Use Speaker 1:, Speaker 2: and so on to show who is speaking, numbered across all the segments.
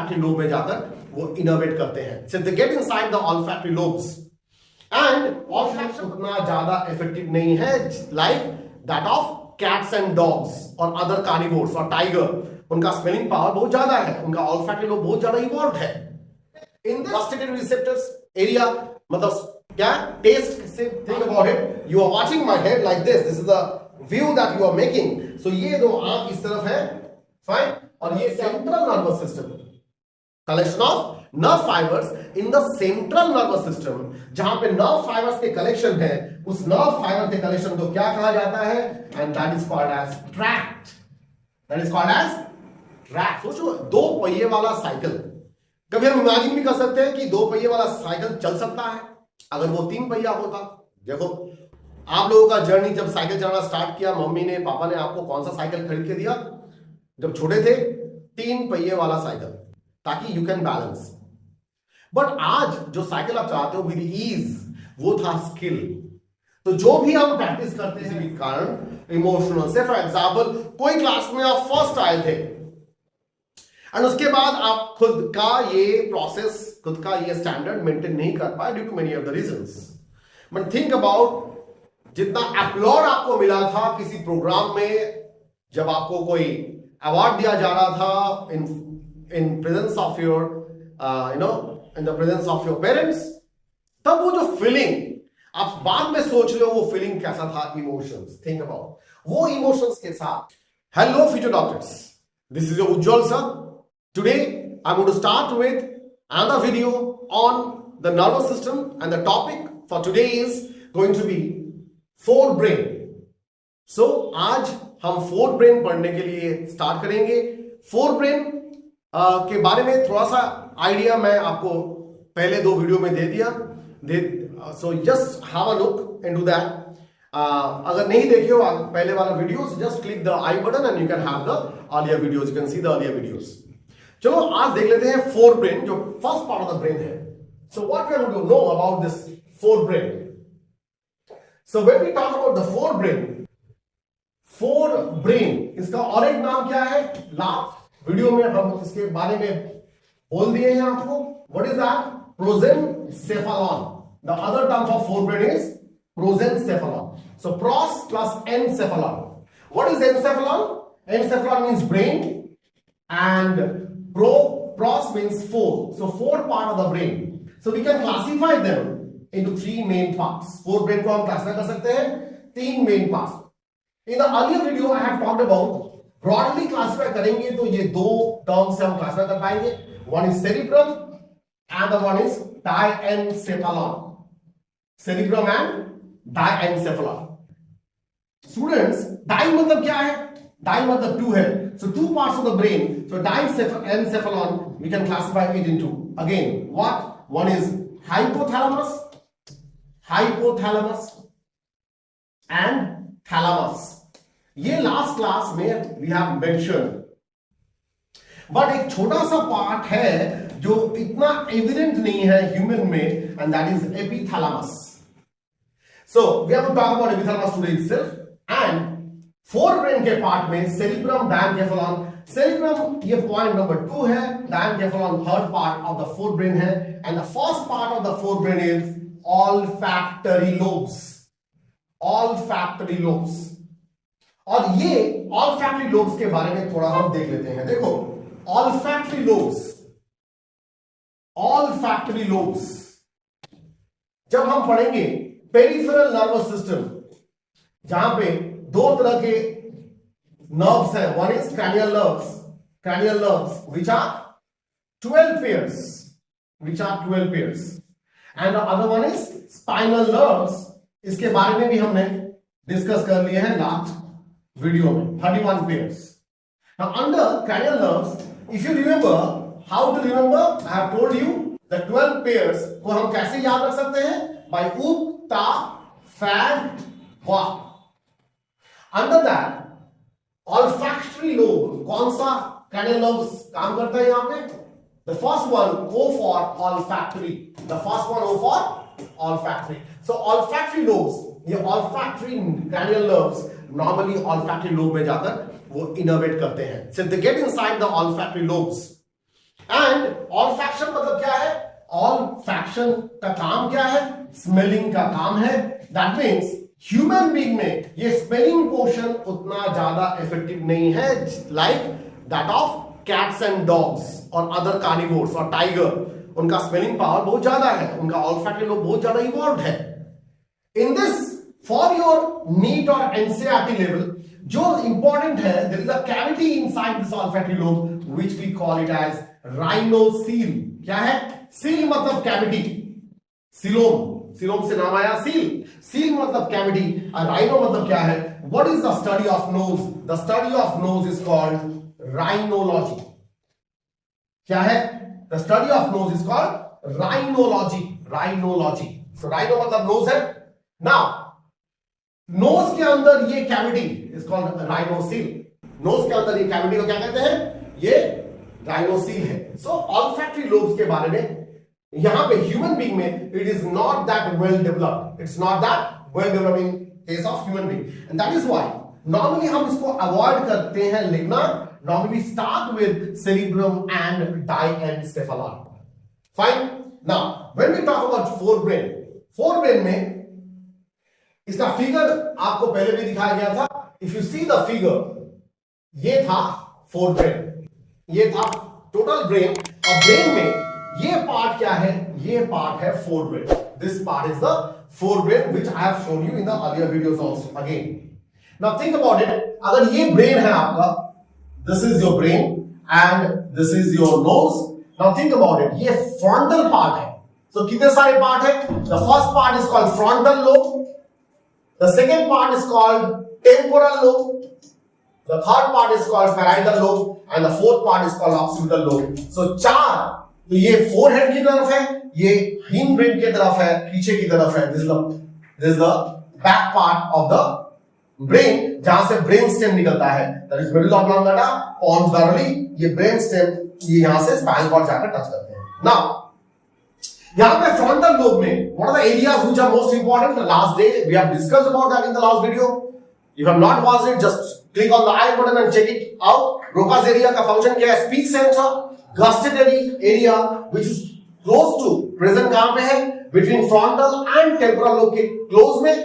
Speaker 1: olfactory lobe में जाकर वो इनर्वेट करते हैं. So they get inside the olfactory lobes and olfaction उतना ज्यादा इफेक्टिव नहीं है like that of cats and dogs or other carnivores और tiger. उनका स्मेलिंग पावर बहुत ज्यादा है, उनका olfactory lobe बहुत ज्यादा इवॉल्व है. In the gustative receptors area, मतलब क्या टेस्ट से think about it. You are watching my head like this. This is the view that you are making. So ये दो आंख इस तरफ है, fine. और ये central nervous system, collection of nerve fibers in the central nervous system. जहां पे nerve fibers के collection है, उस nerve fiber के collection को क्या कहा जाता है? And that is called as tract. That is called as tract. सोचो दो पहिए वाला साइकिल. कभी हम इमेजिन भी कर सकते हैं कि दो पहिए वाला साइकिल चल सकता है अगर वो तीन पहिया होता. देखो आप लोगों का जर्नी, जब साइकिल चलाना स्टार्ट किया, मम्मी ने पापा ने आपको कौन सा साइकिल खरीद के दिया जब छोटे थे? तीन पहिए वाला साइकिल, ताकि यू कैन बैलेंस. बट आज जो साइकिल आप चलाते हो विद ईज, वो था स्किल. तो जो भी हम प्रैक्टिस करते हैं किसी भी कारण इमोशनल से, फॉर एग्जाम्पल कोई क्लास में आप फर्स्ट आए थे एंड उसके बाद आप खुद का ये प्रोसेस, खुद का ये स्टैंडर्ड मेंटेन नहीं कर पाए due to many of the reasons. But think about जितना अपलॉड आपको मिला था किसी प्रोग्राम में, जब आपको कोई अवार्ड दिया जा रहा था in presence of your in the presence of your parents, तब वो जो फीलिंग आप बाद में सोच रहे हो वो फीलिंग कैसा था. इमोशंस, थिंक अबाउट वो इमोशंस के साथ. Hello future doctors, this is your Ujjwal sir. Today I'm going to start with another video on the nervous system, and the topic for today is going to be forebrain. So आज हम forebrain पढ़ने के लिए start करेंगे. forebrain के बारे में थोड़ा सा आइडिया मैं आपको पहले दो वीडियो में दे दिया. So just have a look into that. अगर नहीं देखे हो पहले वाला video, just click the I button and you can have the earlier videos. You can see the earlier videos. चलो आज देख लेते हैं फोर ब्रेन, जो first part of the brain है. So what we are going to know about this forebrain. So when we talk about the forebrain, इसका और एक नाम क्या है? लास्ट वीडियो में हम इसके बारे में बोल दिए हैं आपको. What is that? Prosencephalon. The other term for forebrain is prosencephalon. So pros plus encephalon. What is encephalon? Encephalon means brain and pros means four. So four part of the brain. So we can classify them into three main parts. Four brain को हम classify कर सकते हैं तीन main parts. In the earlier video I have talked about broadly classify करेंगे तो ये दो terms से हम classify कर पाएंगे. One is cerebrum and the one is diencephalon. Cerebrum and diencephalon. Students, die मतलब क्या है? Die मतलब two है. So two parts of the brain. So diencephalon we can classify it into again what? One is hypothalamus and thalamus. ये last class में we have mentioned. But एक छोटा सा पार्ट है जो इतना एविडेंट नहीं है ह्यूमन में, and that is epithalamus. So we have to talk about epithalamus today itself. And forebrain के पार्ट में सेरिब्रम, डायनकेफेलॉन. सेरिब्रम ये पॉइंट नंबर 2 है, diencephalon third part of the forebrain है. And the first part of the forebrain is olfactory lobes. Olfactory lobes. और ये olfactory lobes के बारे में थोड़ा हम देख लेते हैं. देखो ऑल्फैक्टरी लोब्स जब हम पढ़ेंगे पेरिफेरल नर्वस सिस्टम, जहां पे दो तरह के नर्व्स हैं. One is cranial nerves which are 12 pairs and the other one is spinal nerves. इसके बारे में भी हमने डिस्कस कर लिए हैं लास्ट वीडियो में, 31 pairs. Now under cranial nerves, if you remember, how to remember? I have told you the 12 pairs को हम कैसे याद रख सकते हैं? By up, ta, fag, wa. Under that olfactory lobe, कौन सा cranial nerve काम करता है यहां पे? The first one O for olfactory. The first one O for olfactory. So olfactory lobes, ये olfactory cranial nerves normally olfactory lobe में जाकर वो innervate करते हैं. So they get inside the olfactory lobes and olfaction का काम क्या है? स्मेलिंग का काम है। दैट मीन्स ह्यूमन बीइंग में ये स्मेलिंग पोर्शन उतना ज्यादा इफेक्टिव नहीं है like that of cats and dogs और अदर कार्निवोर्स और टाइगर। उनका स्मेलिंग पावर बहुत ज्यादा है, उनका ऑल्फैक्टरी लोब बहुत ज्यादा इवॉल्व है। In this for your NEET और एनसीईआरटी लेवल जो इंपॉर्टेंट है, there is a cavity inside this olfactory lobe which we call it as rhinocoel. क्या है? सील मतलब कैविटी, सिलोम, सिलोम से नाम आया सील। सील मतलब कैविटी और राइनो मतलब क्या है? What is the study of nose? The study of nose is called rhinology. क्या है? The study of nose is called rhinology. Rhinology. So rhino मतलब नोज है। नाउ नोज के अंदर ये कैविटी इज कॉल्ड राइनोसील। नोज के अंदर ये कैविटी को क्या कहते हैं? ये राइनोसील है। सो ऑल्फैक्टरी लोब्स के बारे में यहां पे ह्यूमन बीइंग में it is not that well developed. It's not that well developed in case of human being and that is why normally हम इसको अवॉइड करते हैं लिखना। Normally start with cerebrum and diencephalon. Fine. Now when we talk about forebrain, forebrain में इसका figure आपको पहले भी दिखाया गया था। If you see the figure, ये था फोरब्रेन, ये था टोटल ब्रेन। और ब्रेन में ये पार्ट क्या है? ये पार्ट है forebrain. This part is the forebrain which I have shown you in the earlier videos also again. Now think about it. अगर ये ब्रेन है आपका, this is your brain and this is your nose. Now think about it, ये frontal part है। सो कितने सारे part है? The first part is called frontal lobe, the second part is called temporal lobe, the third part is called parietal lobe and the fourth part is called occipital lobe. So चार, तो ये forehead की तरफ है, ये hind brain की तरफ है, पीछे की तरफ है। This is the back part of the brain जहां से ब्रेन स्टेम निकलता है। That is middle oblongata, pons varii, ये ब्रेन स्टेम ये यहां से स्पाइनल कॉर्ड जाकर टच करते हैं। Now यहां पे फ्रंटल लोब में what are the areas which are most important? The last day we have discussed about that in the last video. If you have not watched it, just click on the I button and check it out. Broca's area का function क्या है? Speech centre, gustatory area which is close to, present कहां पे है? Between frontal and temporal lobe के close में।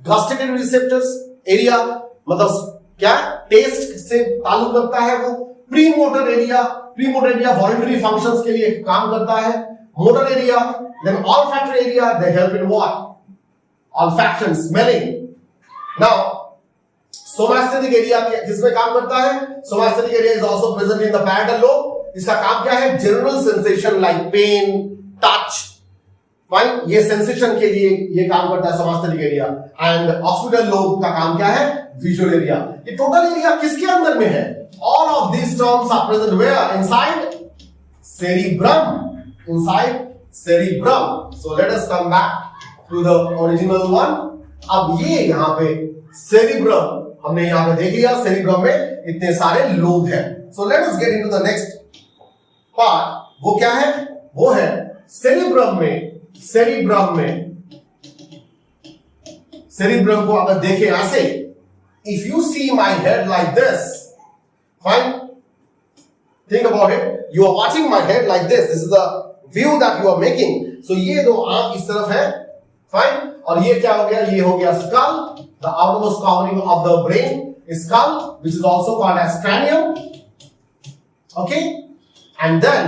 Speaker 1: Gustatory receptors area मतलब क्या? टेस्ट से ताल्लुक रखता है वो। Pre motor area, pre motor area voluntary functions के लिए काम करता है। Motor area, then olfactory area, they help in what? Olfaction, smelling. Now somesthetic area किसमें काम करता है? Somesthetic area is also present in the parietal lobe. इसका काम क्या है? General sensation like pain, touch. Fine, ये सेंसेशन के लिए ये काम करता है somesthetic area. And occipital lobe का काम क्या है? Visual area. ये टोटल एरिया किसके अंदर में है? All of these terms are present where? Inside cerebrum. Inside cerebrum. So let us come back to the original one. अब ये यहां पे सेरिब्रम हमने यहां पे देख लिया। सेरिब्रम में इतने सारे लोब हैं। सो let us get into the next part. वो क्या है? वो है सेरिब्रम में, सेरिब्रम को अगर देखें ऐसे, if you see my head like this, fine, think about it, you are watching my head like this is the view that you are making. So ये दो आंख इस तरफ है, फाइन, और ये क्या हो गया? ये हो गया school, the outermost covering of the brain is skull, which is also called as cranium. Okay, and then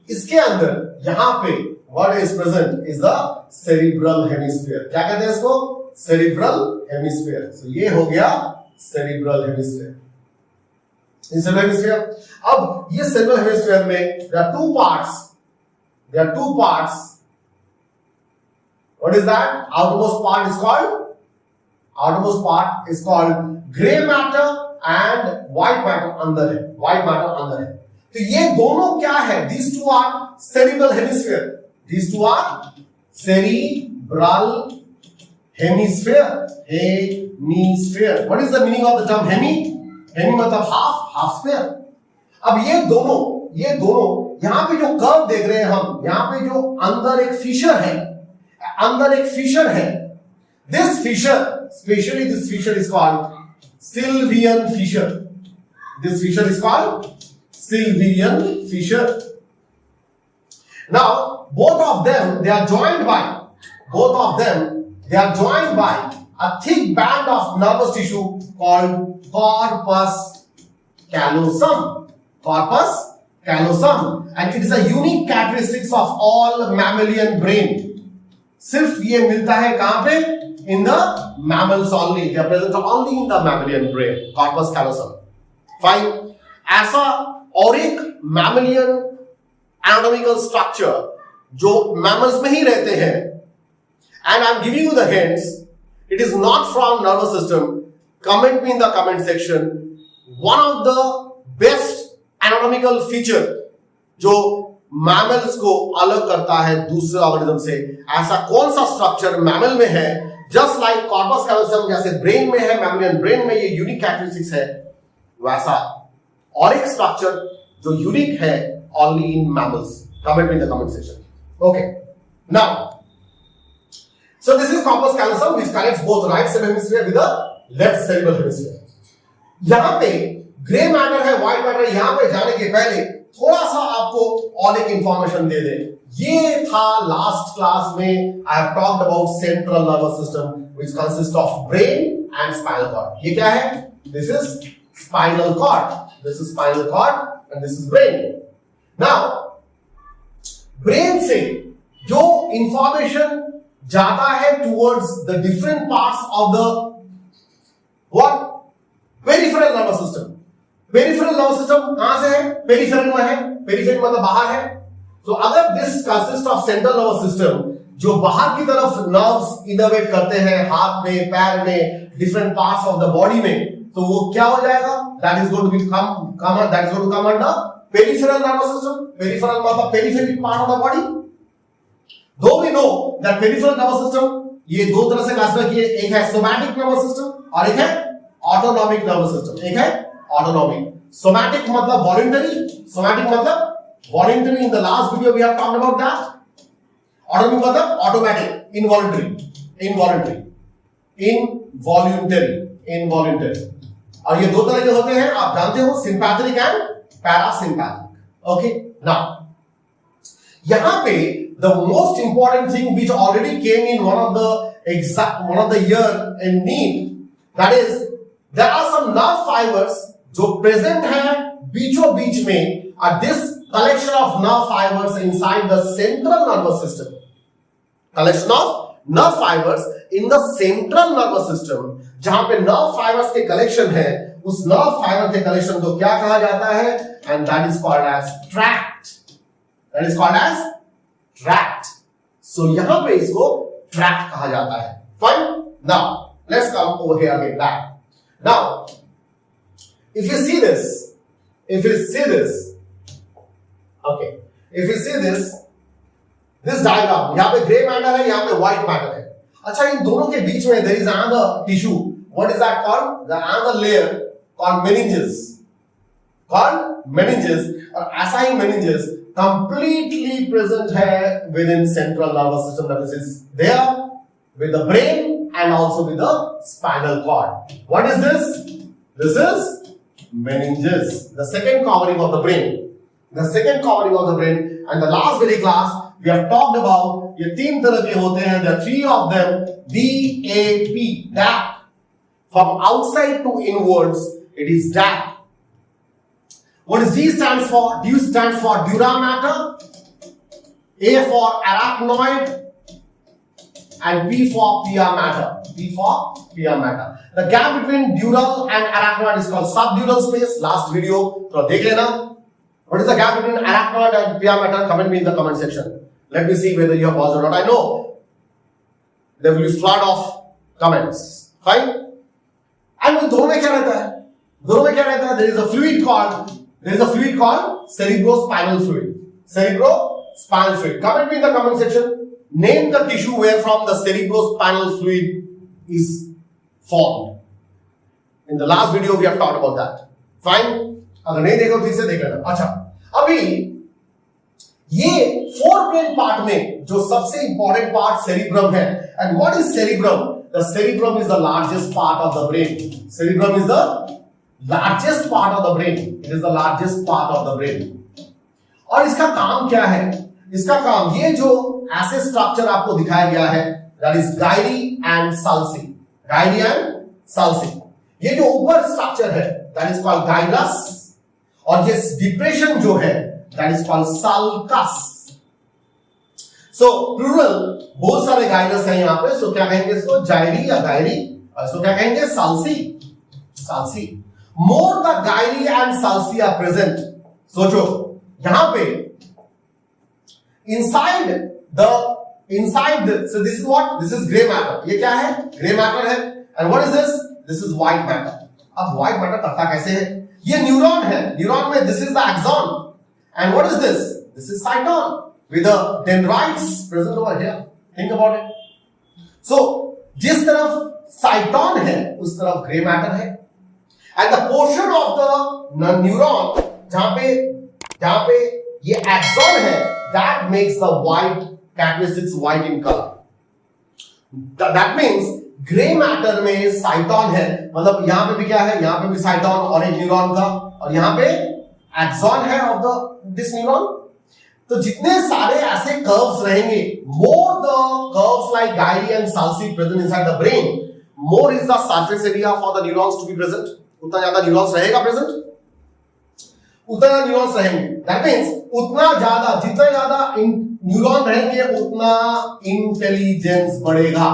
Speaker 1: इसके अंदर यहां पे what is present is the cerebral hemisphere. क्या कहते हैं इसको? cerebral hemisphere. So ये हो गया cerebral hemisphere. इस cerebral hemisphere, अब ये cerebral hemisphere में there are two parts. What is that? Outermost part is called gray matter and white matter अंदर है। तो ये दोनों क्या है? These two are cerebral hemisphere. What is the meaning of the term hemi? Hemi मतलब half sphere. अब ये दोनों यहां पे जो कर्व देख रहे हैं हम, यहां पे जो अंदर एक फिशर है, this fissure, especially this fissure is called Sylvian fissure. This fissure is called Sylvian fissure. Now, both of them, they are joined by a thick band of nervous tissue called corpus callosum. Corpus callosum. And it is a unique characteristics of all mammalian brain. सिर्फ ये मिलता है कहां पे? In the mammals only. They are present only in the mammalian brain. Corpus callosum. Fine. ऐसा और एक mammalian anatomical structure जो mammals में ही रहते हैं, and I'm giving you the hints. It is not from nervous system. Comment me in the comment section. One of the best anatomical feature जो mammals को अलग करता है दूसरे ऑर्गेनिज्म से, ऐसा कौन सा स्ट्रक्चर मैमल में है? जस्ट लाइक कॉर्पस कैलोसम जैसे ब्रेन में है, मैमलियन ब्रेन में ये यूनिक कैरेक्टरिस्टिक्स है, वैसा और एक स्ट्रक्चर जो यूनिक है only in mammals. Comment in the comment section. Okay, now so this is corpus callosum which connects both right cerebral hemisphere with the left cerebral hemisphere. यहां पे ग्रे मैटर है, white matter. यहां पे जाने के पहले थोड़ा सा आपको और एक इंफॉर्मेशन दे दे. ये था लास्ट क्लास में I have talked about central nervous system which consist of brain and spinal cord. ये क्या है? This is spinal cord, this is spinal cord and this is brain. Now brain से जो information जाता है towards the different parts of the what? Peripheral nervous system. Peripheral nervous system कहां से है? पेरिफेरल में है. पेरिफेरल मतलब बाहर है. तो अगर this consist of central nervous system जो बाहर की तरफ नर्व्स इनर्वेट करते हैं हाथ में, पैर में, different parts of the body में, तो वो क्या हो जाएगा? That is going to come under peripheral nervous system. Peripheral मतलब peripheric part of the body. Though we know that peripheral nervous system ये दो तरह से क्लासिफाई किए, एक है सोमैटिक नर्वस सिस्टम और एक है ऑटोनॉमिक नर्वस सिस्टम. एक है ऑटोनॉमिक. सोमैटिक मतलब वॉलंटरी, सोमैटिक मतलब voluntary. In the last video we have talked about that. Autonomic मतलब ऑटोमेटिक, इनवॉलंटरी. और ये दो तरह के होते हैं, आप जानते हो, sympathetic and parasympathetic. Okay, now यहां पे the most important thing which already came in one of the year in NEET, that is there are some nerve fibers जो present है बीचों बीच में, and this collection of nerve fibers inside the central nervous system, collection of nerve fibers in the central nervous system, जहां पे nerve fibers के collection है, उस nerve fiber के collection को क्या कहा जाता है? And that is called as tract. That is called as tract. So यहां पे इसको tract कहा जाता है. Fine. Now let's come over here again back. Now if you see this, okay, if you see this diagram, यहां पे gray matter है, यहां पे white matter है. अच्छा, इन दोनों के बीच में there is another tissue. What is that called? The another layer called meninges. और ऐसा ही meninges completely present है within central nervous system, that is there with the brain and also with the spinal cord. What is this? This is meninges, the second covering of the brain. And the last very class we have talked about ये तीन तरह के होते हैं. There are three of them. DAP, DAP. From outside to inwards, it is DAP. What does D stands for? D stands for dura mater, A for arachnoid, and P for pia mater. The gap between dural and arachnoid is called subdural space. Last video, तो देख लेना. What is the gap between arachnoid and pia mater? Comment me in the comment section. Let me see whether you have watched or not. I know there will be flood of comments. Fine. And दोनों में क्या रहता है? There is a fluid called cerebrospinal fluid. Comment me in the comment section. Name the tissue where from the cerebrospinal fluid is formed. In the last video we have talked about that. Fine. अगर नहीं देखो तो इसे देख लेना. अच्छा, अभी ये forebrain part में जो सबसे important part cerebrum है. And what is cerebrum? The cerebrum is the largest part of the brain. Cerebrum is the largest part of the brain. It is the largest part of the brain. और इसका काम क्या है? इसका काम, ये जो ऐसे स्ट्रक्चर आपको दिखाया गया है, that is gyri and sulci, gyri and sulci. ये जो ऊपर स्ट्रक्चर है दैट इज कॉल्ड गाइरस, और ये डिप्रेशन जो है that is called sulcus. So plural बहुत सारे गाइरस हैं यहां पे, सो क्या कहेंगे इसको, जायरी या गायरी, और इसको क्या कहेंगे, sulci, sulci. More the gyri and sulci are present. सोचो यहां पे inside so this is what, this is gray matter, ये क्या है, gray matter है, and what is this is white matter। अब white matter करता कैसे है, ये न्यूरॉन है, न्यूरॉन में this is the axon, and what is this is cyton with the dendrites present over here, think about it। so जिस तरफ cyton है उस तरफ gray matter है, and the portion of the neuron जहां पे ये axon है, that makes the white characteristics white in color। that means gray matter में साइटोन है, मतलब यहां पे भी क्या है, यहां पे भी साइटोन और एक न्यूरॉन का, और यहां पे एक्सॉन है ऑफ द दिस न्यूरॉन। तो जितने सारे ऐसे कर्व्स रहेंगे, more the curves like gyri and salsi present inside the brain, more is the surface area for the neurons to be present। उतना ज्यादा न्यूरॉन्स रहेगा प्रेजेंट, उतना न्यूरॉन्स रहेंगे, दैट मींस उतना ज्यादा, जितना ज्यादा न्यूरॉन रहेंगे उतना इंटेलिजेंस बढ़ेगा।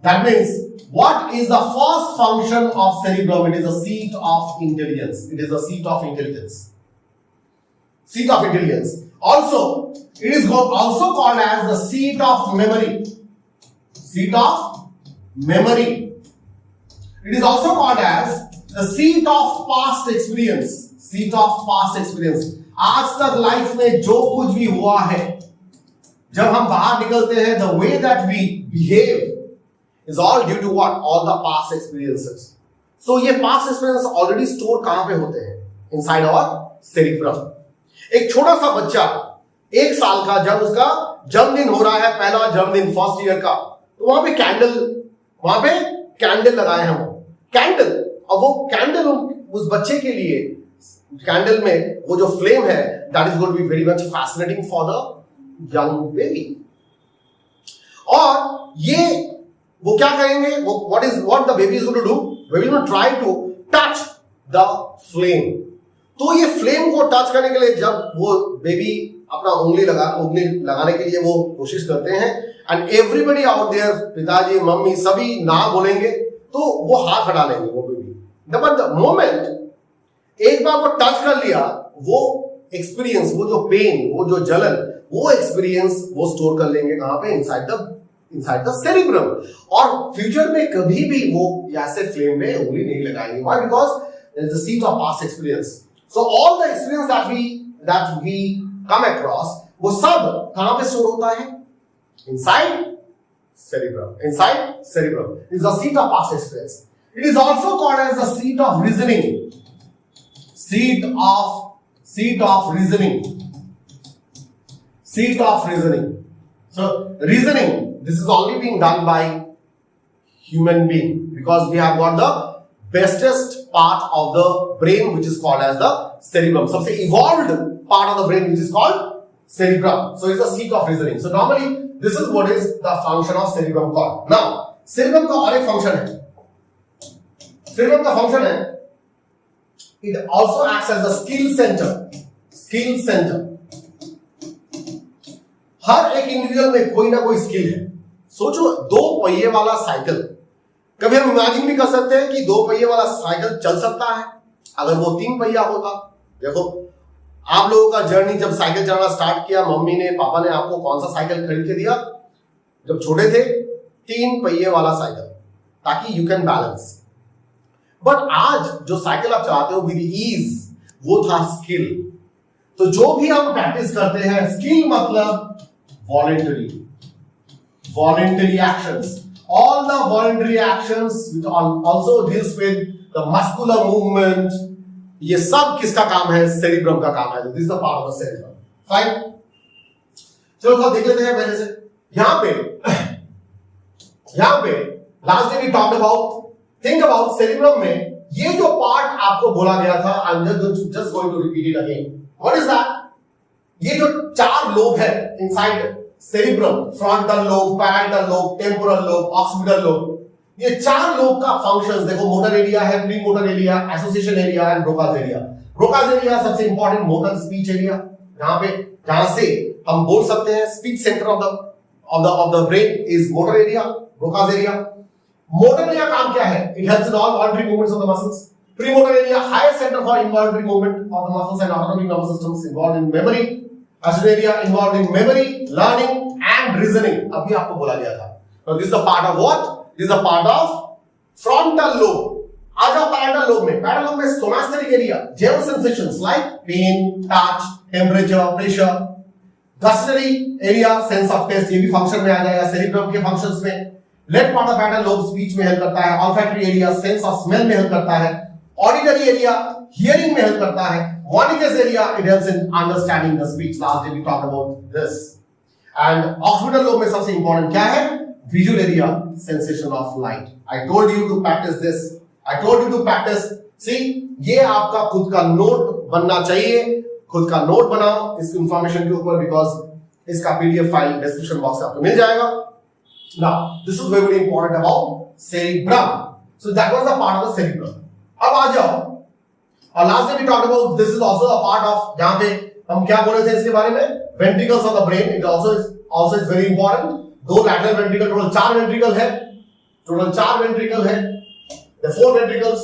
Speaker 1: That means what is the first function of cerebrum? It is a seat of intelligence, it is a seat of intelligence, seat of intelligence। Also it is also called as the seat of memory, seat of memory। it is also called as the seat of past experience, seat of past experience। आज तक life में जो कुछ भी हुआ है, जब हम बाहर निकलते हैं, the way that we behave is all due to what, all the past experiences। so ये past experiences already store कहां पे होते हैं, inside our cerebrum। एक छोटा सा बच्चा 1 साल का, जब उसका जन्मदिन हो रहा है, पहला जन्मदिन फर्स्ट ईयर का, तो वहां पे कैंडल लगाए हैं, वो कैंडल, और वो कैंडल उस बच्चे के लिए, कैंडल में वो जो फ्लेम है, that is going to be very much fascinating for the young baby. और ये वो क्या करेंगे, वो what the baby is going to do, baby is going to try to touch the flame। तो ये फ्लेम को टच करने के लिए जब वो बेबी अपना उंगली लगाने के लिए वो कोशिश करते हैं, एंड एवरीबडी आउट देयर, पिताजी मम्मी सभी ना बोलेंगे, तो वो हाथ हटा लेंगे वो बेबी। बट द मोमेंट एक बार वो टच कर लिया, वो एक्सपीरियंस, वो जो पेन, वो जो जलन, वो एक्सपीरियंस वो स्टोर कर लेंगे कहां पे, इनसाइड द सेरिब्रम। और फ्यूचर में कभी भी वो ऐसे फ्लेम में उंगली नहीं लगाएंगे। Why? Because there is the seat of past experience. So all the experience that we come across, वो सब कहां पे स्टोर होता है, inside cerebrum, inside cerebrum is the seat of past experience। it is also called as the seat of reasoning, seat of reasoning। so reasoning, this is only being done by human being, because we have got the bestest part of the brain which is called as the cerebrum, सबसे evolved part of the brain which is called cerebrum। so it's the seat of reasoning। so normally this is what is the function of cerebrum called। now cerebrum का और एक function है, cerebrum का function है, it also acts as the skill center। हर एक individual में कोई ना कोई स्किल है। सोचो 2 पहिए वाला साइकिल, कभी हम इमेजिन नहीं कर सकते हैं कि 2 पहिए वाला साइकिल चल सकता है अगर वो 3 पहिया होता। देखो आप लोगों का जर्नी, जब साइकिल चलाना स्टार्ट किया, मम्मी ने पापा ने आपको कौन सा साइकिल खरीद के दिया जब छोटे थे? 3 पहिए वाला साइकिल, ताकि यू कैन बैलेंस। बट आज जो साइकिल आप चलाते हो विद ईज, वो था स्किल। तो जो भी हम प्रैक्टिस करते हैं, स्किल मतलब voluntary actions, all the voluntary actions which also deals with the muscular movement, ये सब किसका काम है? सेरिब्रम का काम है। This is the part of the cerebrum. Fine, चलो थोड़ा देख लेते हैं पहले से। यहां पे last day we talked about, think about cerebrum में ये जो पार्ट आपको बोला गया था, I am just going to repeat it again. What is that? ये जो 4 लोब है inside cerebrum, frontal lobe, parental lobe, temporal lobe, occipital lobe, ये 4 लोब का फंक्शंस देखो, मोटर एरिया है, pre motor area, association area and Broca's area. Broca's area सबसे important motor speech area, जहां से हम बोल सकते हैं speech centre of the brain is motor area, Broca's area. Motor area काम क्या है? It helps in all voluntary movements of the muscles. Premotor area, highest center for involuntary movement of the muscles and autonomic nervous systems, involved in memory. Ascending area involved in memory, learning and reasoning. अभी आपको बोला गया था. Now this is a part of what? This is a part of frontal lobe. आ जाओ parental lobe में. Parental lobe में सोमैस्टेटिक area, general sensations like pain, touch, temperature, pressure. Gustatory area, sense of taste, ये भी function में आ जाएगा cerebrum के functions में. Left part of parietal lobe speech में हेल्प करता है. Olfactory area sense of smell में हेल्प करता है. ऑडिटरी एरिया हियरिंग में हेल्प करता है. Monitors area it helps in understanding the speech. Last day we talked about this. And occipital lobe में सबसे इंपॉर्टेंट क्या है? Visual area, sensation of light. I told you to practise this. I told you to practise. See, ये आपका खुद का note बनना चाहिए. खुद का नोट बनाओ इस इंफॉर्मेशन के ऊपर, बिकॉज इसका पीडीएफ फाइल डिस्क्रिप्शन बॉक्स में आपको मिल जाएगा. Now, this is very important about cerebrum. So that was the part of the cerebrum. अब आ जाओ, और last day we talked about this is also a part of, जहां पे हम क्या बोल रहे थे इसके बारे में? Ventricles of the brain. It also is very important. 2 lateral ventricle, total 4 ventricle है. टोटल 4 वेंट्रिकल है. The 4 ventricles.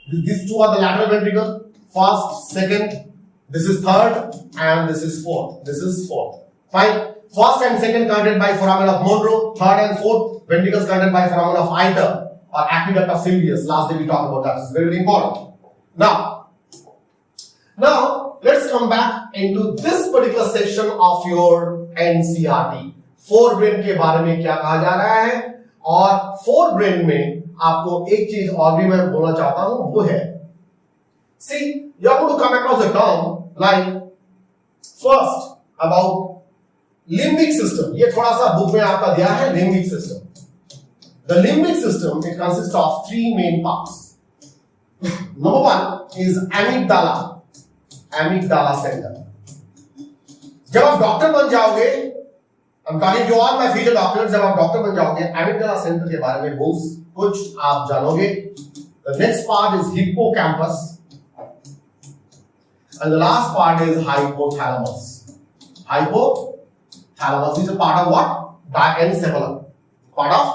Speaker 1: These 2 are the lateral ventricle. First, second. This is third, and this is fourth. This is fourth. Fine. First and second connected by foramen of Monro. Third and fourth ventricles connected by foramen of Eiter or aqueduct of Sylvius. Last day we talked about that. It's very, very important. Now let's come back into this particular section of your NCERT. forebrain के बारे में क्या कहा जा रहा है, और forebrain में आपको एक चीज और भी मैं बोलना चाहता हूं, वो है, see, you are going to come across a term like first about limbic system. ये थोड़ा सा बुक में आपका दिया है, limbic system. The limbic system it consist of 3 main parts. Number 1 is amygdala, amygdala centre. जब आप डॉक्टर बन जाओगे, I'm talking to all my future doctors, जब आप डॉक्टर बन जाओगे, एमिगडाला सेंटर के बारे में बहुत कुछ आप जानोगे. The next part is hippocampus and the last part is hypothalamus. Hypothalamus is a part of what? Diencephalon. Part of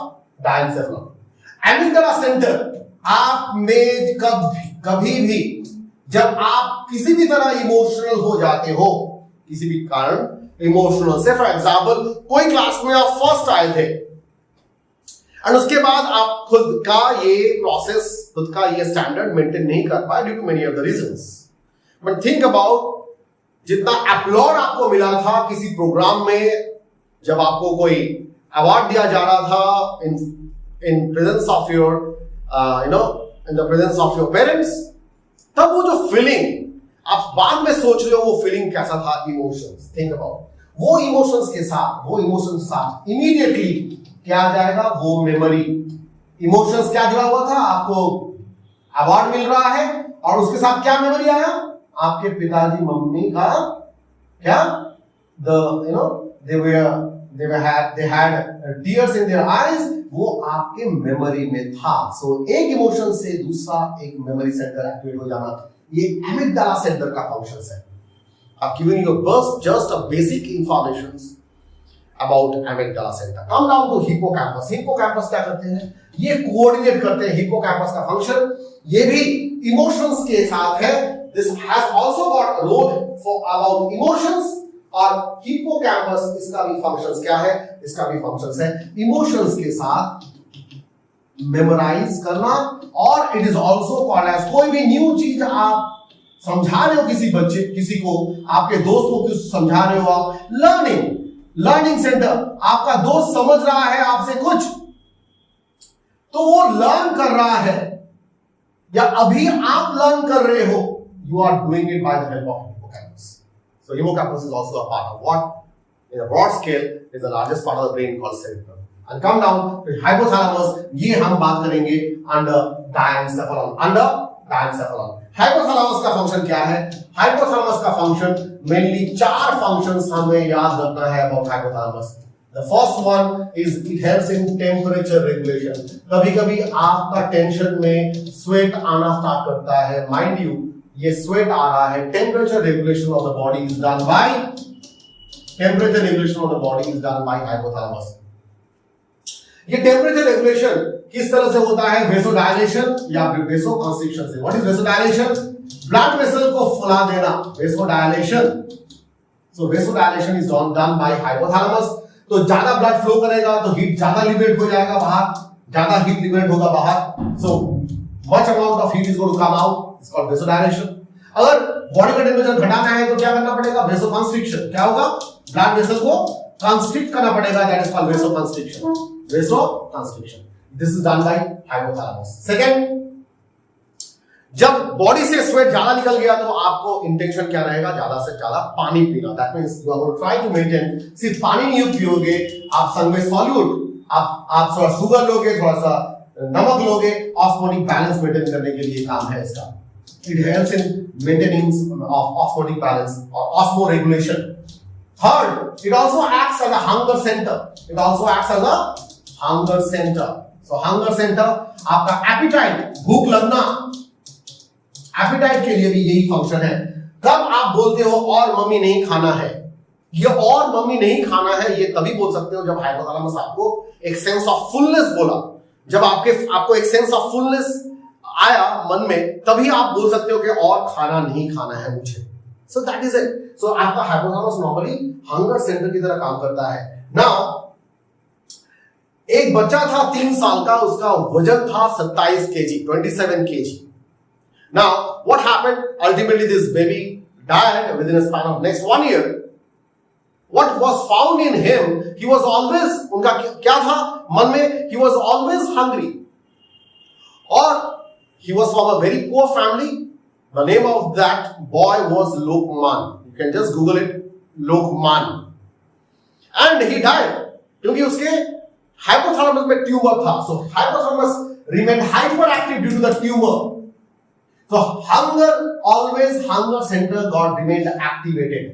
Speaker 1: diencephalon. Amygdala center आप में कभी भी जब आप किसी भी तरह इमोशनल हो जाते हो, किसी भी कारण इमोशनल से, फॉर एग्जाम्पल कोई क्लास में आप फर्स्ट आए थे और उसके बाद आप खुद का ये प्रोसेस, खुद का ये स्टैंडर्ड मेंटेन नहीं कर पाए due to many of the reasons. But think about जितना अपलॉड आपको मिला था किसी प्रोग्राम में, जब आपको कोई अवार्ड दिया जा रहा था in presence of your in the presence of your parents, तब वो जो फीलिंग आप बाद में सोच रहे हो, वो फीलिंग कैसा था? इमोशंस. थिंक अबाउट वो इमोशंस के साथ इमीडिएटली क्या आ जाएगा? वो मेमोरी. इमोशंस क्या जुड़ा हुआ था? आपको अवार्ड मिल रहा है और उसके साथ क्या मेमोरी आया? आपके पिताजी मम्मी का क्या, they had tears in their eyes, वो आपके मेमोरी में था. सो एक इमोशन से दूसरा एक मेमोरी सेंटर एक्टिवेट हो जाना, ये एमिगडाला सेंटर का फंक्शन है. I'm giving you just a basic information about amygdala center. Come down to hippocampus. Hippocampus क्या करते हैं? ये कोऑर्डिनेट करते हैं. हिप्पोकैम्पस का फंक्शन ये भी इमोशंस के साथ है. This has also got a role for about emotions, और हिप्पोकैम्पस इसका भी फंक्शंस क्या है? इसका भी फंक्शंस है इमोशंस के साथ मेमोराइज करना, और it is also called as, कोई भी न्यू चीज आप समझा रहे हो किसी बच्चे, किसी को, आपके दोस्त को कुछ समझा रहे हो आप, लर्निंग सेंटर, आपका दोस्त समझ रहा है आपसे कुछ, तो वो लर्न कर रहा है या अभी आप लर्न कर रहे हो, you are doing it by the help of hippocampus. So hippocampus is also a part of what, in a broad scale, is the largest part of the brain called cerebrum. And come down to hypothalamus, ये हम बात करेंगे under diencephalon. Hypothalamus का function क्या है? Hypothalamus का function mainly 4 functions हमें याद रखना है about hypothalamus. The first one is it helps in temperature regulation. कभी कभी आपका टेंशन में स्वेट आना स्टार्ट करता है, माइंड यू ये स्वेट आ रहा है, temperature regulation of the body is done by hypothalamus. ये टेम्परेचर रेगुलेशन किस तरह से होता है? वेसोडायलेशन या फिर वेसोकंस्ट्रिक्शन से। What is vasodilation? Blood vessel को फुला देना, vasodilation. So vasodilation is done by hypothalamus. तो ज्यादा ब्लड फ्लो करेगा तो हीट ज्यादा लिबरेट हो जाएगा बाहर, ज्यादा हीट लिबरेट होगा बाहर, so much amount of heat is going to come out, it's called vasodilation. अगर बॉडी का टेम्परेचर घटाना है तो क्या करना पड़ेगा? वेसोकंस्ट्रिक्शन। क्या होगा? ब्लड वेसल को कंस्ट्रिक्ट करना पड़ेगा, that is called vasoconstriction. Vasoconstriction, this is done by hypothalamus. Second, जब बॉडी से स्वेट ज्यादा निकल गया तो आपको इंटेंशन क्या रहेगा? ज्यादा से ज्यादा पानी पीना। That means you are going to try to maintain, सिर्फ पानी नहीं पियोगे आप, संग में सॉल्यूट, आप थोड़ा शुगर लोगे, थोड़ा सा नमक लोगे, ऑस्मोटिक बैलेंस मेंटेन करने के लिए काम है इसका। It helps in maintaining of osmotic balance और osmoregulation. Third, it also acts as a hunger centre. It also acts as a hunger centre. So hunger centre आपका एपिटाइट, भूख लगना, एपिटाइट के लिए भी यही फंक्शन है। कब आप बोलते हो और मम्मी नहीं खाना है, ये और मम्मी नहीं खाना है ये तभी बोल सकते हो जब हाइपोथैलेमस आपको एक सेंस ऑफ फुलनेस बोला, जब आपको एक सेंस ऑफ फुलनेस आया मन में, तभी आप बोल सकते हो कि और खाना नहीं खाना है मुझे। So that is it. सो आपका हाइपोथैलेमस नॉर्मली हंगर सेंटर की तरह काम करता है। नाउ एक बच्चा था 3 साल का, उसका वजन था 27 KG, 27 KG. Now, what happened? Ultimately, this baby died within a span of next 1 year. What was found in him? He was always, उनका क्या था मन में? He was always hungry. Or he was from a very poor family. The name of that boy was Lokman. You can just Google it, Lokman. And he died क्योंकि उसके hypothalamus में tumour था. So hypothalamus remained hyperactive due to the tumor. So hunger center got remained activated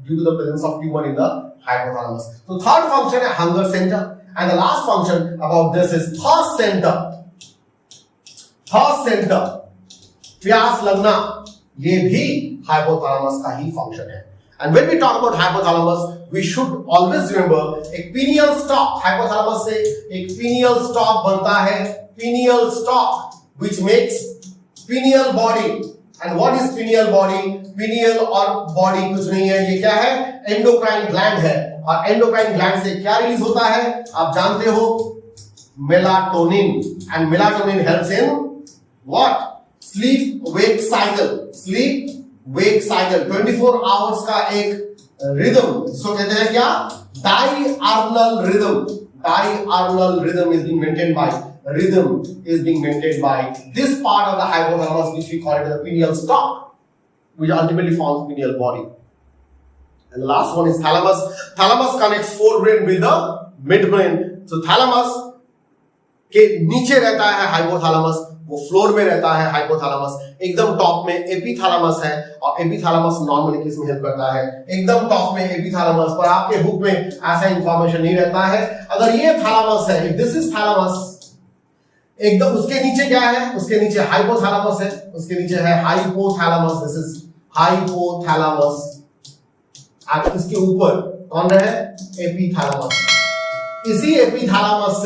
Speaker 1: due to the presence of tumor in the hypothalamus. So third function is hunger center, and the last function about this is thirst center. Thirst center, प्यास लगना, ये भी hypothalamus का ही function है. And when we talk about hypothalamus, we should always remember एक pineal stalk, hypothalamus से एक pineal stalk बनता है, pineal stalk, which makes pineal body. And what is pineal body? Pineal और body कुछ नहीं है, ये क्या है? एंडोक्राइन ग्लैंड है, और एंडोक्राइन ग्लैंड से क्या रिलीज होता है आप जानते हो? Melatonin. And melatonin helps in what? Sleep wake cycle. Sleep wake cycle 24 hours का एक रिदम, इसको कहते हैं क्या? डायआर्नल rhythm. Diurnal rhythm is being maintained by this part of the hypothalamus, which we call it the pineal stalk, which ultimately forms pineal body. And the last one is thalamus. Thalamus connects forebrain with the midbrain. So thalamus के नीचे रहता है hypothalamus, वो floor में रहता है hypothalamus, एकदम top में एपिथैलेमस है, और एपिथैलेमस नॉर्मली किस में हेल्प करता है? एकदम टॉप में एपिथैलेमस, पर आपके बुक में ऐसा इंफॉर्मेशन नहीं रहता है। अगर ये थैलेमस है, दिस इज थैलेमस, एकदम उसके नीचे क्या है? उसके नीचे हाइपोथैलेमस है, उसके नीचे है हाइपोथैलेमस, दिस इज हाइपोथैलेमस। आप इसके ऊपर कौन है? एपिथैलेमस। इसी एपिथैलेमस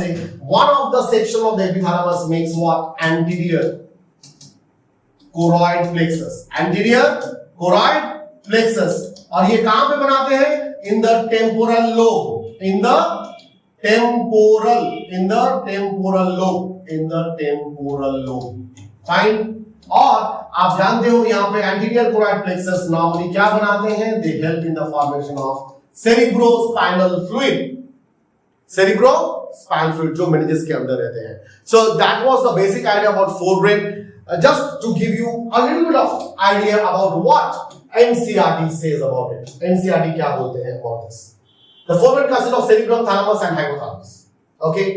Speaker 1: से one of the section of the epithalamus makes what? Anterior choroid plexus. Anterior choroid plexus. और ये कहां पे बनाते हैं? In the temporal lobe. In the temporal lobe. Fine. और आप जानते हो यहाँ पे anterior choroid plexus normally क्या बनाते हैं? They help in the formation of cerebrospinal fluid. Cerebrospinal fluid जो meninges के अंदर रहते हैं. So that was the basic idea about forebrain. Just to give you a little bit of idea about what NCERT says about it. NCERT क्या बोलते हैं about this? The forebrain consists of cerebrum, thalamus, and hypothalamus. Okay.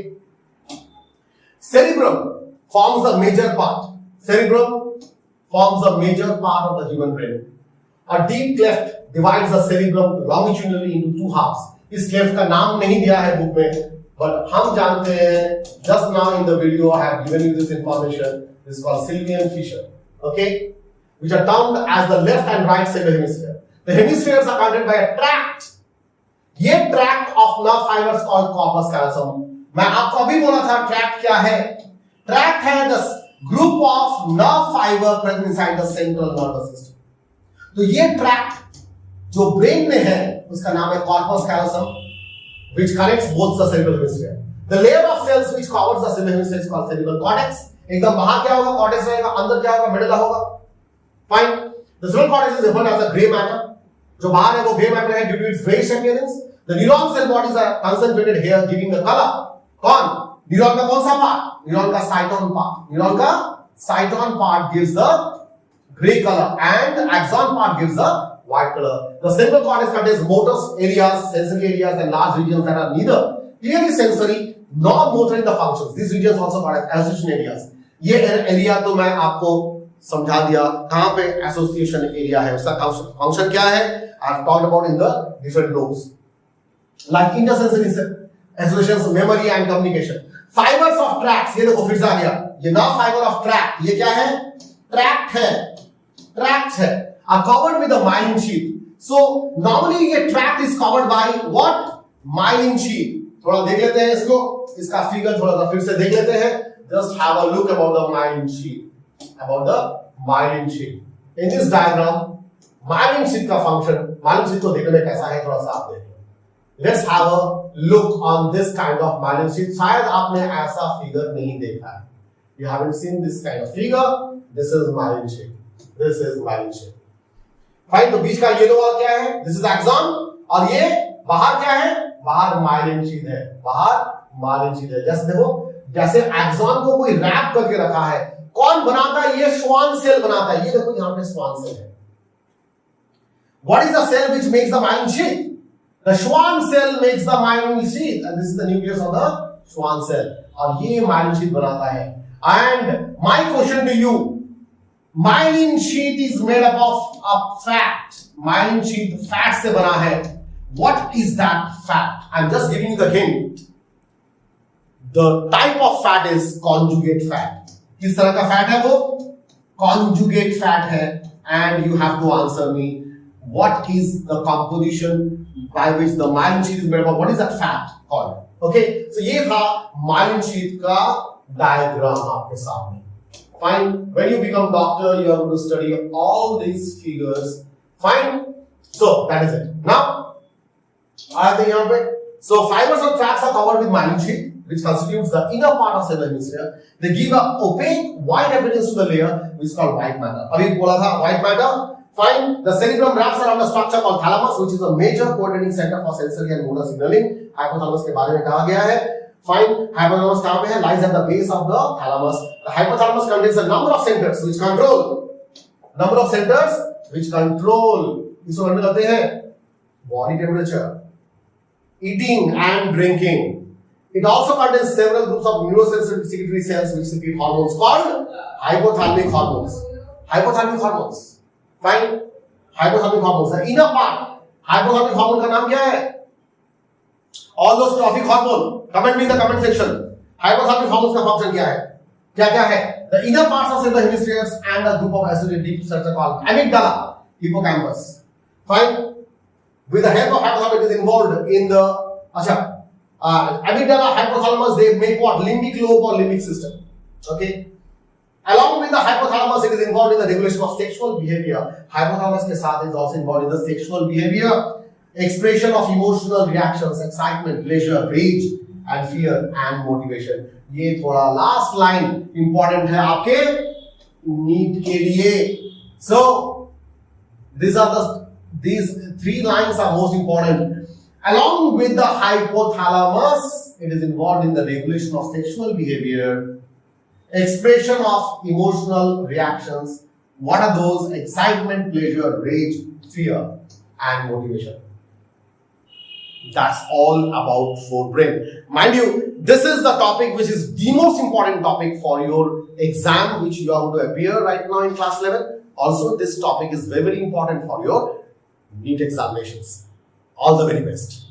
Speaker 1: Cerebrum forms the major part. Cerebrum forms a major part of the human brain. A deep cleft divides the cerebrum longitudinally into two halves. इस cleft का नाम नहीं दिया है book में, but हम जानते हैं. Just now in the video I have given you this information. This is called sylvian fissure. Okay, which are termed as the left and right cerebral hemisphere. The hemispheres are connected by a tract. ये tract of nerve fibers called corpus callosum. मैं आपको अभी बोला था tract क्या है. Tract है the group of nerve fiber present inside the central nervous system. तो ये tract जो brain में है उसका नाम है corpus callosum, which connects both the cerebral hemisphere. The layer of cells which covers the cerebral hemisphere is called cerebral cortex. एकदम बाहर क्या होगा, cortex रहेगा, अंदर क्या होगा, medulla होगा. Fine. The cerebral cortex is referred as a gray matter. जो बाहर है वो gray matter है due to its grayish appearance. The neuron cell bodies are concentrated here, giving the color. कौन? न्यूरॉन का कौन सा पार्ट? न्यूरॉन का साइटोन पार्ट. न्यूरॉन का साइटोन part gives the gray color and axon part gives the white color. The cerebral cortex contains motor areas, sensory areas and large regions that are neither clearly sensory nor motor in the functions. These regions also called as association areas. ये area तो मैं आपको समझा दिया. कहां पे association area है, उसका फंक्शन क्या है, I have talked about in the different lobes. Like intersensory associations, memory and communication. Fibers of tracts, ये देखो फिर से आ गया. ये nerve fiber of tract, ये क्या है? Tract है. Tracts है. Are covered with a myelin sheath. So normally ये tract is covered by what? Myelin sheath. थोड़ा देख लेते हैं इसको. इसका फिगर थोड़ा सा फिर से देख लेते हैं. Just have a look about the myelin sheath. About the myelin sheath. In this diagram, myelin sheath का function, myelin sheath को देखने में कैसा है थोड़ा सा आप देखें. Let's have a look on this kind of myelin sheath. शायद आपने ऐसा फिगर नहीं देखा है. You haven't seen this kind of figure. This is myelin sheath. This is myelin sheath. Fine. तो बीच का येलो वाला क्या है? This is axon. और ये बाहर क्या है? बाहर myelin sheath है. बाहर myelin sheath है. जैसे देखो, जैसे axon को कोई रैप करके रखा है. कौन बनाता है? ये Schwann cell बनाता है. ये देखो यहाँ पे Schwann cell है. What is the cell which makes the myelin sheath? The Schwann cell makes the myelin sheath, and this is the nucleus of the Schwann cell. और ये myelin sheath बनाता है. And my question to you, myelin sheath is made up of a fat. Myelin sheath fat से बना है. What is that fat? I'm just giving you the hint. The type of fat is conjugate fat. किस तरह का fat है वो? Conjugate fat है. And you have to answer me. What is the composition by which the myelin sheath is made up? What is that fat called? Okay, so ये था myelin sheath का diagram आपके सामने. Fine. When you become doctor, you are going to study all these figures. Fine. So that is it. Now, आते हैं यहाँ पे. So fibers of tracts are covered with myelin sheath, which constitutes the inner part of cerebral hemisphere. They give a opaque white appearance to the layer, which is called white matter. अभी बोला था white matter. Fine. The cerebrum wraps around a structure called thalamus, which is a major coordinating center for sensory and motor signaling. Hypothalamus के बारे में कहा गया है. Fine. Hypothalamus कहाँ पे है? Lies at the base of the thalamus. The hypothalamus contains a number of centers which control. Number of centers which control. इसको कंट्रोल करते हैं body temperature, eating and drinking. It also contains several groups of neurosensory secretory cells which secrete hormones called hypothalamic hormones. Hypothalamic hormones. Fine. Hypothalamic hormones. The inner part. Hypothalamic hormone का नाम क्या है? All those trophic hormone. Comment me in the comment section. Hypothalamic hormones का function क्या है? क्या है? The inner parts of cerebral hemispheres and a group of associated deep structures called amygdala, hippocampus. Fine. With the help of hypothalamus, it is involved in the amygdala, hypothalamus. They make what? Limbic lobe or limbic system. Okay. Along with the hypothalamus, it is involved in the regulation of sexual behavior. Hypothalamus के साथ is also involved in the sexual behavior, expression of emotional reactions, excitement, pleasure, rage, and fear and motivation. ये थोड़ा last line important है आपके NEET के लिए. So these three lines are most important. Along with the hypothalamus, it is involved in the regulation of sexual behavior, expression of emotional reactions. What are those? Excitement, pleasure, rage, fear, and motivation. That's all about forebrain. Mind you, this is the topic which is the most important topic for your exam which you are going to appear right now in class 11. Also, this topic is very, very important for your NEET examinations. All the very best.